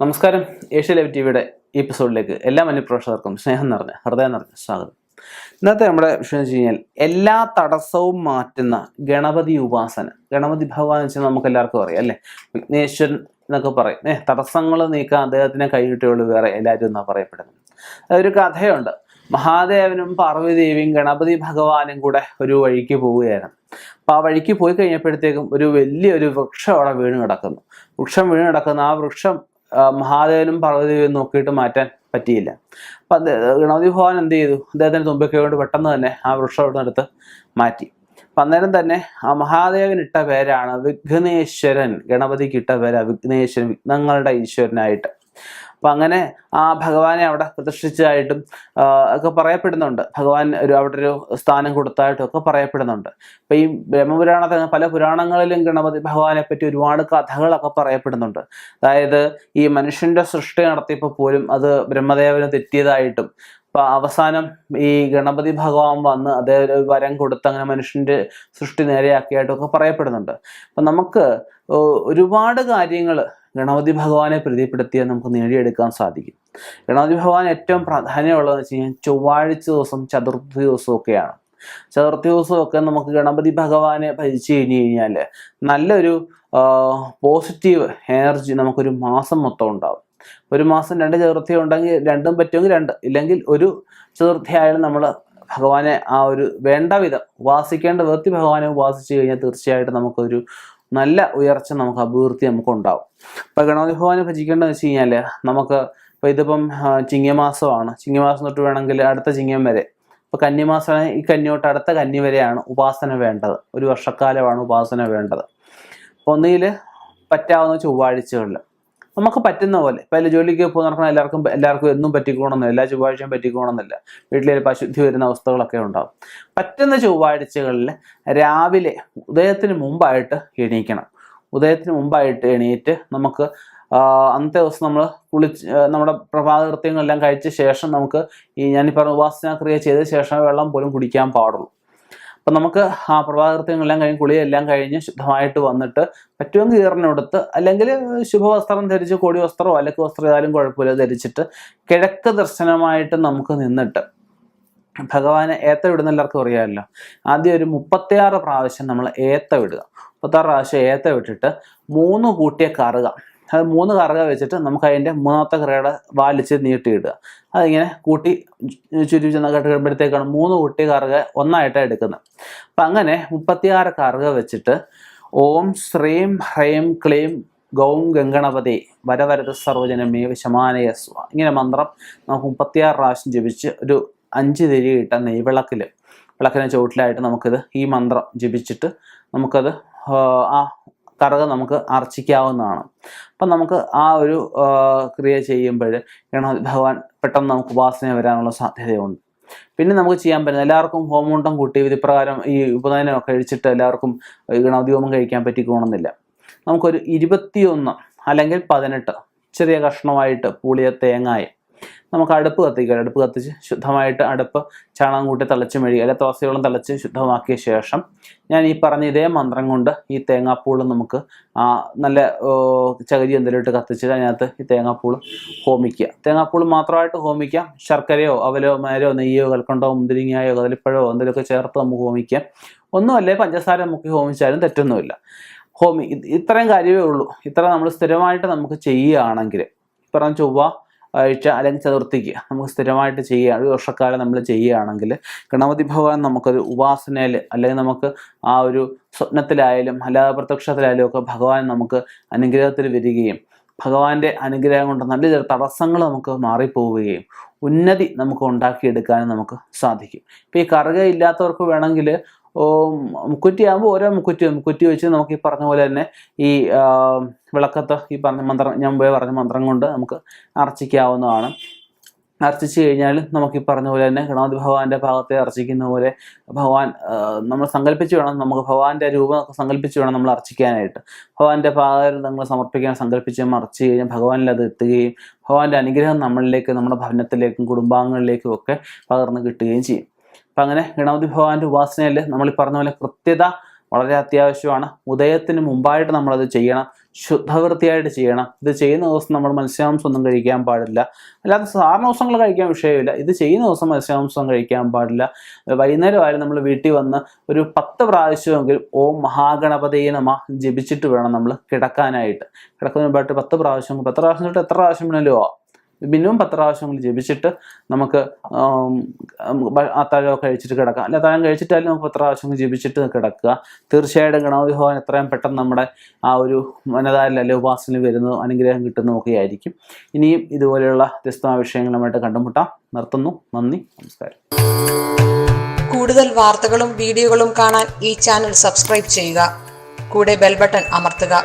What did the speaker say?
നമസ്കാരം. Asia live ടിവിയുടെ ഈ എപ്പിസോഡിലേക്ക് എല്ലാ മനുപ്രേക്ഷകർക്കും ഹൃദയം നിറഞ്ഞ സ്വാഗതം. ഇന്നത്തെ നമ്മുടെ വിഷയം വെച്ച് കഴിഞ്ഞാൽ എല്ലാ തടസ്സവും മാറ്റുന്ന ഗണപതി ഉപാസന. ഗണപതി ഭഗവാൻ വെച്ചാൽ നമുക്ക് എല്ലാവർക്കും അറിയാം അല്ലേ? വിഘ്നേശ്വരൻ എന്നൊക്കെ പറയും. തടസ്സങ്ങൾ നീക്കാൻ അദ്ദേഹത്തിനെ കൈകിട്ടിയുള്ളൂ, വേറെ എല്ലാവരും എന്നാ പറയപ്പെടുന്നത്. അതൊരു കഥയുണ്ട്. മഹാദേവനും പാർവതിദേവിയും ഗണപതി ഭഗവാനും കൂടെ ഒരു വഴിക്ക് പോവുകയായിരുന്നു. അപ്പൊ ആ വഴിക്ക് പോയി കഴിഞ്ഞപ്പോഴത്തേക്കും ഒരു വലിയൊരു വൃക്ഷം അവിടെ വീണ് കിടക്കുന്നു. ആ വൃക്ഷം മഹാദേവനും പാർവതിദേവിയും നോക്കിയിട്ട് മാറ്റാൻ പറ്റിയില്ല. അപ്പൊ ഗണപതി ഭഗവാൻ എന്ത് ചെയ്തു? അദ്ദേഹത്തിന് തുമ്പിക്കൈ കൊണ്ട് പെട്ടെന്ന് തന്നെ ആ വൃക്ഷം അവിടെ എടുത്ത് മാറ്റി. അപ്പൊ അന്നേരം തന്നെ ആ മഹാദേവൻ ഇട്ട പേരാണ് വിഘ്നേശ്വരൻ. ഗണപതിക്ക് ഇട്ട പേരാ വിഘ്നേശ്വരൻ, വിഘ്നങ്ങളുടെ ഈശ്വരനായിട്ട്. അപ്പൊ അങ്ങനെ ആ ഭഗവാനെ അവിടെ പ്രതിഷ്ഠിച്ചതായിട്ടും ഒക്കെ പറയപ്പെടുന്നുണ്ട്. ഭഗവാൻ അവിടെ ഒരു സ്ഥാനം കൊടുത്തായിട്ടും ഒക്കെ പറയപ്പെടുന്നുണ്ട്. അപ്പൊ ഈ ബ്രഹ്മപുരാണത്തിൽ പല പുരാണങ്ങളിലും ഗണപതി ഭഗവാനെ പറ്റി ഒരുപാട് കഥകളൊക്കെ പറയപ്പെടുന്നുണ്ട്. അതായത് ഈ മനുഷ്യന്റെ സൃഷ്ടി നടത്തിയപ്പോൾ പോലും അത് ബ്രഹ്മദേവന് തെറ്റിയതായിട്ടും, അപ്പൊ അവസാനം ഈ ഗണപതി ഭഗവാൻ വന്ന് അദ്ദേഹം വരം കൊടുത്ത് അങ്ങനെ മനുഷ്യന്റെ സൃഷ്ടി നേരെയാക്കിയായിട്ടൊക്കെ പറയപ്പെടുന്നുണ്ട്. അപ്പൊ നമുക്ക് ഒരുപാട് കാര്യങ്ങൾ ഗണപതി ഭഗവാനെ പ്രീതിപ്പെടുത്തിയാൽ നമുക്ക് നേടിയെടുക്കാൻ സാധിക്കും. ഗണപതി ഭഗവാൻ ഏറ്റവും പ്രാധാന്യമുള്ളതെന്ന് വെച്ച് കഴിഞ്ഞാൽ ചൊവ്വാഴ്ച ദിവസം, ചതുർത്ഥി ദിവസമൊക്കെയാണ്. ചതുർത്ഥി ദിവസമൊക്കെ നമുക്ക് ഗണപതി ഭഗവാനെ ഭജിച്ചു കഴിഞ്ഞാൽ നല്ലൊരു പോസിറ്റീവ് എനർജി നമുക്കൊരു മാസം മൊത്തം ഉണ്ടാവും. ഒരു മാസം 2 ചതുർത്ഥി ഉണ്ടെങ്കിൽ 2 പറ്റുമെങ്കിൽ 2, ഇല്ലെങ്കിൽ ഒരു ചതുർത്ഥി ആയാലും നമ്മൾ ഭഗവാനെ ആ ഒരു വേണ്ട വിധം ഉപാസിക്കേണ്ട വിധത്തിൽ ഭഗവാനെ ഉപാസിച്ചു കഴിഞ്ഞാൽ തീർച്ചയായിട്ടും നമുക്കൊരു നല്ല ഉയർച്ച, നമുക്ക് അഭിവൃദ്ധി നമുക്ക് ഉണ്ടാവും. ഇപ്പൊ ഗണപതി ഭഗവാനെ ഭജിക്കേണ്ടതെന്ന് വെച്ച് കഴിഞ്ഞാൽ നമുക്ക് ഇതിപ്പം ചിങ്ങമാസമാണ്. ചിങ്ങമാസം തൊട്ട് വേണമെങ്കിൽ അടുത്ത ചിങ്ങം വരെ, ഇപ്പൊ കന്നിമാസമാണ്, ഈ കന്നി തൊട്ട് അടുത്ത കന്നി വരെയാണ് ഉപാസന വേണ്ടത്. ഒരു വർഷക്കാലമാണ് ഉപാസന വേണ്ടത്. അപ്പൊ ഒന്നുകിൽ പറ്റാവുന്ന ചൊവ്വാഴ്ചകളിൽ നമുക്ക് പറ്റുന്ന പോലെ. ഇപ്പൊ അതിൽ ജോലിക്ക് നടക്കുന്ന എല്ലാവർക്കും എന്നും പറ്റിക്കോണമെന്നില്ല, എല്ലാ ചൊവ്വാഴ്ചയും പറ്റിക്കോണമെന്നില്ല. വീട്ടിലെ അശുദ്ധി വരുന്ന അവസ്ഥകളൊക്കെ ഉണ്ടാവും. പറ്റുന്ന ചൊവ്വാഴ്ചകളിൽ രാവിലെ ഉദയത്തിന് മുമ്പായിട്ട് എണീക്കണം. ഉദയത്തിന് മുമ്പായിട്ട് എണീറ്റ് നമുക്ക് അന്നത്തെ ദിവസം നമ്മൾ നമ്മുടെ പ്രഭാത കൃത്യങ്ങളെല്ലാം കഴിച്ച ശേഷം നമുക്ക് ഈ ഞാനീ പറഞ്ഞ ഉപാസനാക്രിയ ചെയ്ത ശേഷം വെള്ളം പോലും കുടിക്കാൻ പാടുള്ളൂ. അപ്പം നമുക്ക് ആ പ്രഭാതകൃത്യങ്ങളെല്ലാം കഴിഞ്ഞ് കുളിയെല്ലാം കഴിഞ്ഞ് ശുദ്ധമായിട്ട് വന്നിട്ട് പറ്റുമെങ്കിൽ ഈറിനെടുത്ത്, അല്ലെങ്കിൽ ശുഭവസ്ത്രം ധരിച്ച്, കോടി വസ്ത്രമോ അലക്ക് വസ്ത്രം ഏതായാലും കുഴപ്പമില്ല ധരിച്ചിട്ട് കിഴക്ക് ദർശനമായിട്ട് നമുക്ക് നിന്നിട്ട് ഭഗവാനെ ഏത്തം ഇടുന്ന എല്ലാവർക്കും അറിയാമല്ലോ. ആദ്യം ഒരു 36 പ്രാവശ്യം നമ്മൾ ഏത്തം ഇടുക. 36 പ്രാവശ്യം ഏത്തം ഇട്ടിട്ട് 3 കൂട്ടിയ കറുക, അത് 3 കറുക വെച്ചിട്ട് നമുക്ക് അതിൻ്റെ 3ാമത്തെ കറുകയുടെ വാലിച്ച് നീട്ടിയിടുക. അതിങ്ങനെ കൂട്ടി ചുരുക്കി ചെന്നൊക്കെ കഴിയുമ്പോഴത്തേക്കാണ് 3 കൂട്ടിയ കറുക ഒന്നായിട്ടാണ് എടുക്കുന്നത്. അപ്പം അങ്ങനെ 36 കറുക വെച്ചിട്ട് ഓം ശ്രീം ഹ്രൈം ക്ലീം ഗൗം ഗംഗണപതി വരവരത സർവജനമേ വിശമാനയസ്വ, ഇങ്ങനെ മന്ത്രം നമുക്ക് 36 പ്രാവശ്യം ജപിച്ച് ഒരു 5 തിരി ഇട്ട വിളക്കിന് ചുവട്ടിലായിട്ട് നമുക്കിത് ഈ മന്ത്രം ജപിച്ചിട്ട് നമുക്കത് ആ കറുക നമുക്ക് അർച്ചിക്കാവുന്നതാണ്. അപ്പം നമുക്ക് ആ ഒരു ക്രിയ ചെയ്യുമ്പോൾ ഗണപതി ഭഗവാൻ പെട്ടെന്ന് നമുക്ക് ഉപാസന വരാനുള്ള സാധ്യതയുണ്ട്. പിന്നെ നമുക്ക് ചെയ്യാൻ പറ്റുന്ന എല്ലാവർക്കും ഹോമകുണ്ടം കൂട്ടി വിധിപ്രകാരം ഈ ഉപനയനം കഴിച്ചിട്ട് എല്ലാവർക്കും ഗണപതി ഹോമം കഴിക്കാൻ പറ്റിക്കോണമെന്നില്ല. നമുക്കൊരു 21 അല്ലെങ്കിൽ 18 ചെറിയ കഷ്ണമായിട്ട് പൂളിയ തേങ്ങായ നമുക്ക് അടുപ്പ് കത്തിച്ച് ശുദ്ധമായിട്ട് അടുപ്പ് ചാണകം കൂട്ടി തിളച്ച് മെഴുകി, അല്ലെ തുളസിയോളം തിളച്ച് ശുദ്ധമാക്കിയ ശേഷം ഞാൻ ഈ പറഞ്ഞ ഇതേ മന്ത്രം കൊണ്ട് ഈ തേങ്ങാപ്പൂള് നമുക്ക് നല്ല ചകിരി എന്തെങ്കിലും ഇട്ട് കത്തിച്ചിട്ട് അതിനകത്ത് ഈ തേങ്ങാപ്പൂള് ഹോമിക്കുക. തേങ്ങാപ്പൂള് മാത്രമായിട്ട് ഹോമിക്കാം. ശർക്കരയോ അവലോ മേരോ നെയ്യോ കൽക്കണ്ടോ മുന്തിരിങ്ങയോ കദളിപ്പഴോ എന്തെങ്കിലുമൊക്കെ ചേർത്ത് നമുക്ക് ഹോമിക്കാം. ഒന്നുമല്ലേ പഞ്ചസാര മുക്കി ഹോമിച്ചാലും തെറ്റൊന്നുമില്ല. ഇത്രയും കാര്യമേ ഉള്ളൂ. ഇത്ര നമ്മൾ സ്ഥിരമായിട്ട് നമുക്ക് ചെയ്യുകയാണെങ്കിൽ, പറഞ്ഞ ചൊവ്വ ആഴ്ച അല്ലെങ്കിൽ ചതുർത്ഥിക്ക് നമുക്ക് സ്ഥിരമായിട്ട് ചെയ്യുക, ഒരു വർഷക്കാലം നമ്മൾ ചെയ്യുകയാണെങ്കിൽ ഗണപതി ഭഗവാൻ നമുക്കൊരു ഉപാസനയിൽ, അല്ലെങ്കിൽ നമുക്ക് ആ ഒരു സ്വപ്നത്തിലായാലും അല്ലാതെ പ്രത്യക്ഷത്തിലായാലും ഒക്കെ ഭഗവാൻ നമുക്ക് അനുഗ്രഹത്തിൽ വരികയും ഭഗവാന്റെ അനുഗ്രഹം കൊണ്ട് നല്ല ചില തടസ്സങ്ങൾ നമുക്ക് മാറിപ്പോവുകയും ഉന്നതി നമുക്ക് ഉണ്ടാക്കിയെടുക്കാനും നമുക്ക് സാധിക്കും. ഇപ്പം ഈ കറുക ഇല്ലാത്തവർക്ക് വേണമെങ്കിൽ മുക്കുറ്റി ആകുമ്പോൾ ഓരോ മുക്കുറ്റി വെച്ച് നമുക്ക് ഈ പറഞ്ഞ പോലെ തന്നെ ഈ വിളക്കത്ത് ഈ പറഞ്ഞ മന്ത്രം, ഞാൻ മുമ്പേ പറഞ്ഞ മന്ത്രം കൊണ്ട് നമുക്ക് അർച്ചിക്കാവുന്നതാണ്. അർച്ചിച്ച് കഴിഞ്ഞാൽ നമുക്ക് ഈ പറഞ്ഞ പോലെ തന്നെ ഗണപതി ഭഗവാന്റെ ഭാഗത്തെ അർച്ചിക്കുന്ന പോലെ ഭഗവാൻ നമ്മൾ സങ്കല്പിച്ച് വേണം, നമുക്ക് ഭഗവാന്റെ രൂപമൊക്കെ സങ്കല്പിച്ച് വേണം നമ്മൾ അർച്ചിക്കാനായിട്ട്. ഭഗവാന്റെ ഭാഗം നമ്മൾ സമർപ്പിക്കാൻ സങ്കല്പിച്ച് അർച്ച് കഴിഞ്ഞാൽ ഭഗവാനിൽ അത് എത്തുകയും ഭഗവാന്റെ അനുഗ്രഹം നമ്മളിലേക്ക്, നമ്മുടെ ഭവനത്തിലേക്കും കുടുംബാംഗങ്ങളിലേക്കും ഒക്കെ പകർന്ന് കിട്ടുകയും ചെയ്യും. അപ്പം അങ്ങനെ ഗണപതി ഭഗവാന്റെ ഉപാസനയിൽ നമ്മൾ ഈ പറഞ്ഞ പോലെ കൃത്യത വളരെ അത്യാവശ്യമാണ്. ഉദയത്തിന് മുമ്പായിട്ട് നമ്മളത് ചെയ്യണം, ശുദ്ധവൃത്തിയായിട്ട് ചെയ്യണം. ഇത് ചെയ്യുന്ന ദിവസം നമ്മൾ മത്സ്യമാംസം ഒന്നും കഴിക്കാൻ പാടില്ല. അല്ലാതെ സാധാരണ ദിവസങ്ങൾ കഴിക്കാൻ വിഷയമില്ല, ഇത് ചെയ്യുന്ന ദിവസം മത്സ്യമാംസം കഴിക്കാൻ പാടില്ല. വൈകുന്നേരം ആയാലും നമ്മൾ വീട്ടിൽ വന്ന് ഒരു 10 പ്രാവശ്യമെങ്കിലും ഓം മഹാഗണപതിയെ നമഃ ജപിച്ചിട്ട് വേണം നമ്മൾ കിടക്കാനായിട്ട്. കിടക്കുന്നതിന് മുമ്പായിട്ട് 10 പ്രാവശ്യം തൊട്ട് എത്ര പ്രാവശ്യം വേണമല്ലോ മിനിമം 10 പ്രാവശ്യങ്ങൾ ജപിച്ചിട്ട് നമുക്ക് അത്താഴമൊക്കെ കഴിച്ചിട്ട് കിടക്കാം. അല്ല അത്താഴം കഴിച്ചിട്ടാലും നമുക്ക് 10 പ്രാവശ്യങ്ങൾ ജപിച്ചിട്ട് കിടക്കുക. തീർച്ചയായിട്ടും ഗണപതി ഭഗവാൻ എത്രയും പെട്ടെന്ന് നമ്മുടെ ആ ഒരു മനതാരിലല്ലേ ഉപാസന വരുന്നതും അനുഗ്രഹം കിട്ടുന്നതും ഒക്കെ ആയിരിക്കും. ഇനിയും ഇതുപോലെയുള്ള വ്യത്യസ്തമായ വിഷയങ്ങളുമായിട്ട് കണ്ടുമുട്ടാം. നിർത്തുന്നു. നന്ദി, നമസ്കാരം. കൂടുതൽ വാർത്തകളും വീഡിയോകളും കാണാൻ ഈ ചാനൽ സബ്സ്ക്രൈബ് ചെയ്യുക. കൂടെ ബെൽ ബട്ടൺ അമർത്തുക.